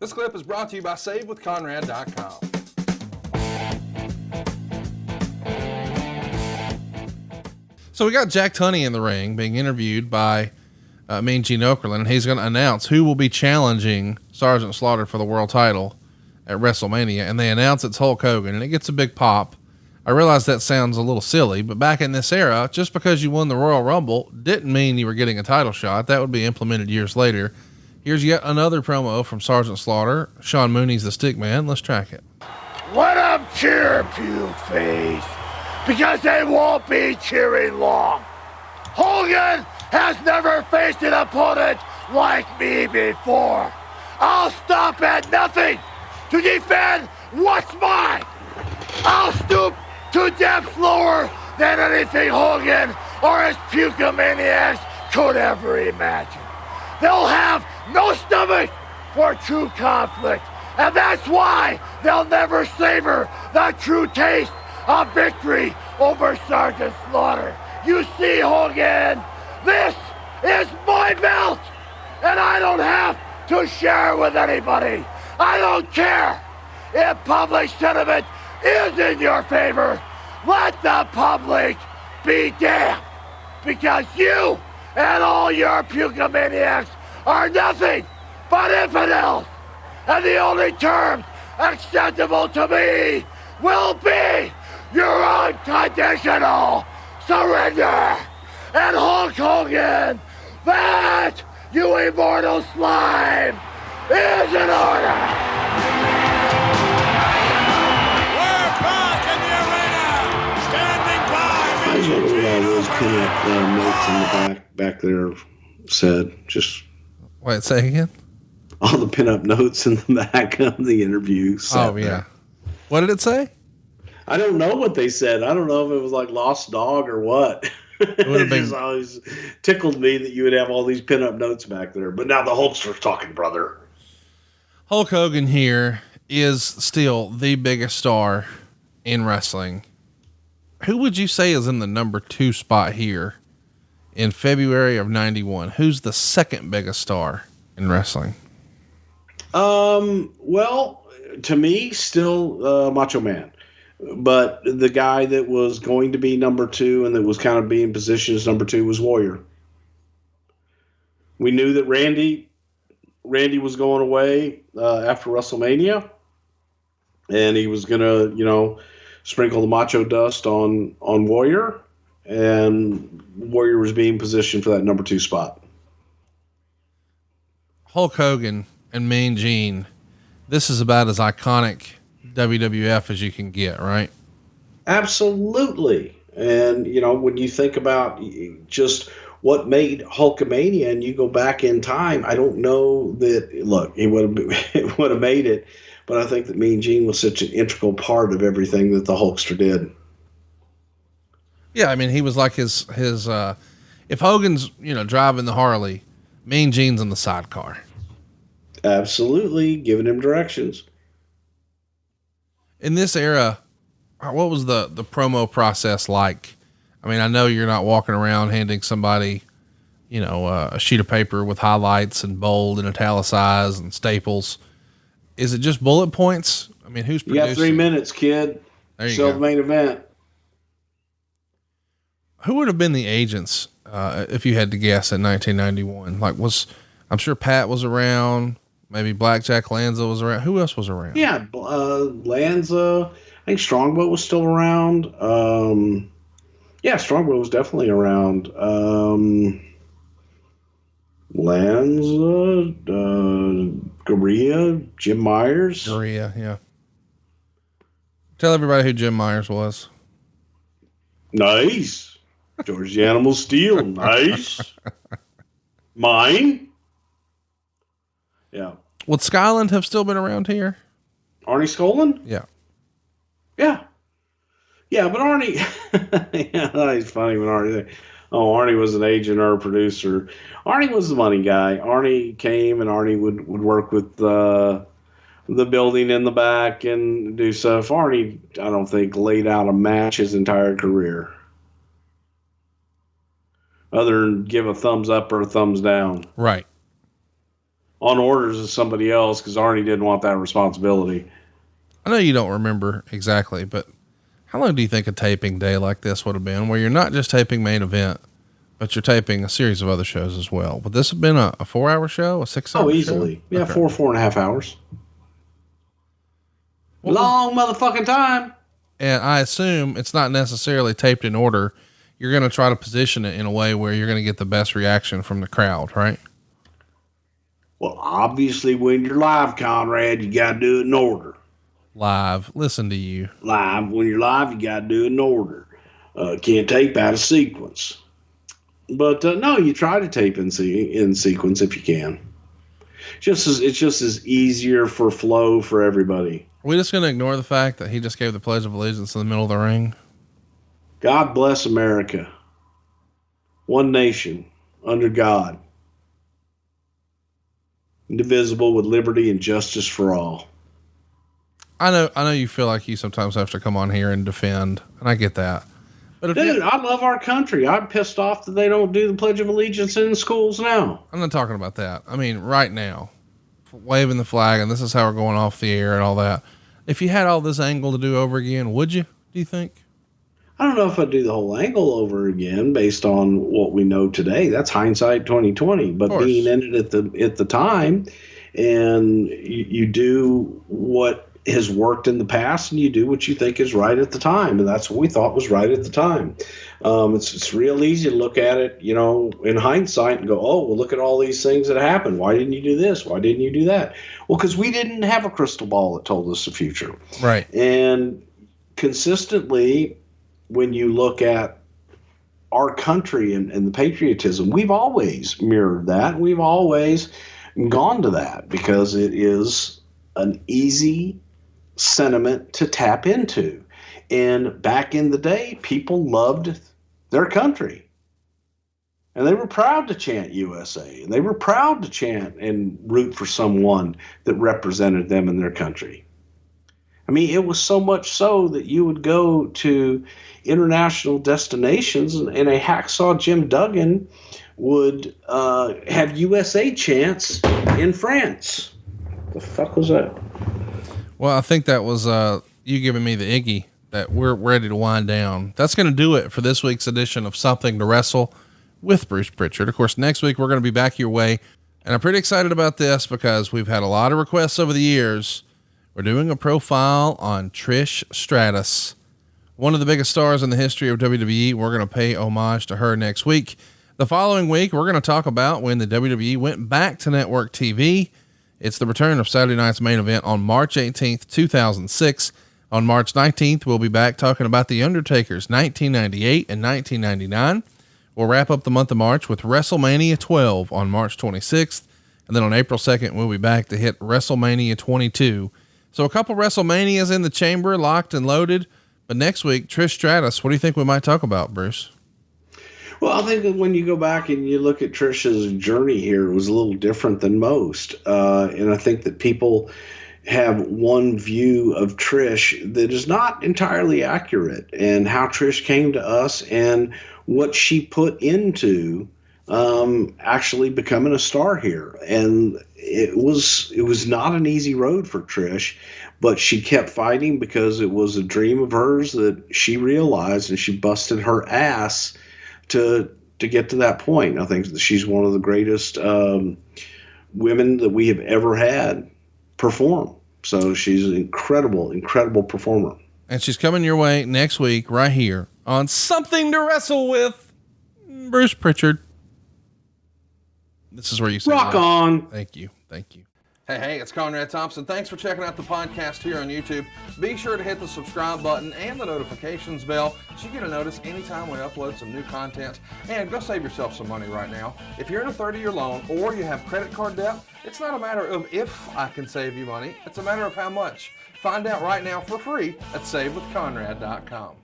This clip is brought to you by SaveWithConrad.com. So we got Jack Tunney in the ring being interviewed by Mean Gene Okerlund, and he's going to announce who will be challenging Sgt. Slaughter for the world title at WrestleMania. And they announce it's Hulk Hogan, and it gets a big pop. I realize that sounds a little silly, but back in this era, just because you won the Royal Rumble didn't mean you were getting a title shot. That would be implemented years later. Here's yet another promo from Sgt. Slaughter. Sean Mooney's the stick man. Let's track it. Let them cheer, puke face, because they won't be cheering long. Hogan has never faced an opponent like me before. I'll stop at nothing to defend what's mine. I'll stoop to depths lower than anything Hogan or his pukemaniacs could ever imagine. They'll have no stomach for true conflict, and that's why they'll never savor the true taste of victory over Sgt. Slaughter. You see, Hogan, this is my belt, and I don't have to share it with anybody. I don't care if public sentiment is in your favor. Let the public be damned, because you and all your pukemaniacs are nothing but infidels, and the only terms acceptable to me will be your unconditional surrender. And Hulk Hogan, that, you immortal slime, is in order. We're back in the arena, standing by. I don't know what all those pin-up notes in the back there said. Just Wait, say again? all the pin-up notes in the back of the interview. Oh, yeah. What did it say? I don't know what they said. I don't know if it was like Lost Dog or what. It would have been just always tickled me that you would have all these pin-up notes back there. But now the Hulkster's talking, brother. Hulk Hogan here is still the biggest star in wrestling. Who would you say is in the number 2 spot here in February of 91? Who's the second biggest star in wrestling? Well, to me, still Macho Man. But the guy that was going to be number 2 and that was kind of being positioned as number 2 was Warrior. We knew that Randy was going away after WrestleMania, and he was going to, sprinkle the macho dust on Warrior, and Warrior was being positioned for that number 2 spot. Hulk Hogan and Mean Gene. This is about as iconic WWF as you can get, right? Absolutely. And, when you think about just what made Hulkamania and you go back in time, I don't know that, look, it would have made it, but I think that Mean Gene was such an integral part of everything that the Hulkster did. Yeah. I mean, he was like his, if Hogan's, driving the Harley, Mean Gene's in the sidecar. Absolutely. Giving him directions. In this era, what was the promo process like? I mean, I know you're not walking around handing somebody, a sheet of paper with highlights and bold and italicized and staples. Is it just bullet points? I mean, who's producing? You got 3 minutes, kid. There you Sell go. the main event. Who would have been the agents, if you had to guess, in 1991? I'm sure Pat was around. Maybe Blackjack Lanza was around. Who else was around? Yeah, Lanza. I think Strongbow was still around. Yeah, Strongbow was definitely around. Lanza, Gurria, Jim Myers. Gurria, yeah. Tell everybody who Jim Myers was. Nice. George the Animal Steel. Nice. Mine. Yeah. Would Skyland have still been around here? Arnie Skolin? Yeah. Yeah. Yeah, but Arnie, it's funny when Arnie was an agent or a producer. Arnie was the money guy. Arnie came and Arnie would work with the building in the back and do stuff. Arnie, I don't think, laid out a match his entire career. Other than give a thumbs up or a thumbs down. Right. on orders of somebody else because Arnie didn't want that responsibility. I know you don't remember exactly, but how long do you think a taping day like this would have been, where you're not just taping Main Event, but you're taping a series of other shows as well? Would this have been a 4-hour show, a 6-hour show? Oh, easily. Show? Yeah, okay. 4.5 hours. Long motherfucking time. And I assume it's not necessarily taped in order. You're going to try to position it in a way where you're going to get the best reaction from the crowd, right? Well, obviously when you're live, Conrad, you got to do it in order. Live. Listen to you. Live. When you're live, you got to do it in order. Can't tape out of sequence. But no, you try to tape in sequence if you can. It's just as easier for flow for everybody. Are we just going to ignore the fact that he just gave the Pledge of Allegiance in the middle of the ring? God bless America. One nation under God. Indivisible with liberty and justice for all. I know you feel like you sometimes have to come on here and defend, and I get that. But dude, I love our country. I'm pissed off that they don't do the Pledge of Allegiance in schools now. I'm not talking about that. I mean, right now, waving the flag, and this is how we're going off the air and all that. If you had all this angle to do over again, would you, do you think? I don't know if I'd do the whole angle over again based on what we know today. That's hindsight 2020. But being in it at the time, and you do what has worked in the past, and you do what you think is right at the time, and that's what we thought was right at the time. It's real easy to look at it, in hindsight and go, oh, well, look at all these things that happened. Why didn't you do this? Why didn't you do that? Well, because we didn't have a crystal ball that told us the future. Right. And consistently, when you look at our country and the patriotism, we've always mirrored that. We've always gone to that because it is an easy sentiment to tap into. And back in the day, people loved their country. And they were proud to chant USA. And they were proud to chant and root for someone that represented them in their country. I mean, it was so much so that you would go to international destinations and a hacksaw Jim Duggan would have USA chants in France. The fuck was that? Well, I think that was you giving me the Iggy that we're ready to wind down. That's going to do it for this week's edition of Something to Wrestle with Bruce Prichard. Of course, next week we're going to be back your way, and I'm pretty excited about this because we've had a lot of requests over the years. We're doing a profile on Trish Stratus, one of the biggest stars in the history of WWE. We're going to pay homage to her next week. The following week, we're going to talk about when the WWE went back to network TV. It's the return of Saturday Night's Main Event on March 18th, 2006. On March 19th, we'll be back talking about The Undertaker's 1998 and 1999. We'll wrap up the month of March with WrestleMania 12 on March 26th. And then on April 2nd, we'll be back to hit WrestleMania 22. So a couple WrestleManias in the chamber, locked and loaded. But next week, Trish Stratus, what do you think we might talk about, Bruce? Well, I think that when you go back and you look at Trish's journey here, it was a little different than most. And I think that people have one view of Trish that is not entirely accurate, and how Trish came to us and what she put into actually becoming a star here. And it was not an easy road for Trish, but she kept fighting because it was a dream of hers that she realized, and she busted her ass to get to that point. I think that she's one of the greatest women that we have ever had perform. So she's an incredible performer. And she's coming your way next week right here on Something to Wrestle with Bruce Prichard. This is where you say rock on. Thank you. Hey, it's Conrad Thompson. Thanks for checking out the podcast here on YouTube. Be sure to hit the subscribe button and the notifications bell so you get a notice anytime we upload some new content. And go save yourself some money right now. If you're in a 30-year loan or you have credit card debt, it's not a matter of if I can save you money. It's a matter of how much. Find out right now for free at SaveWithConrad.com.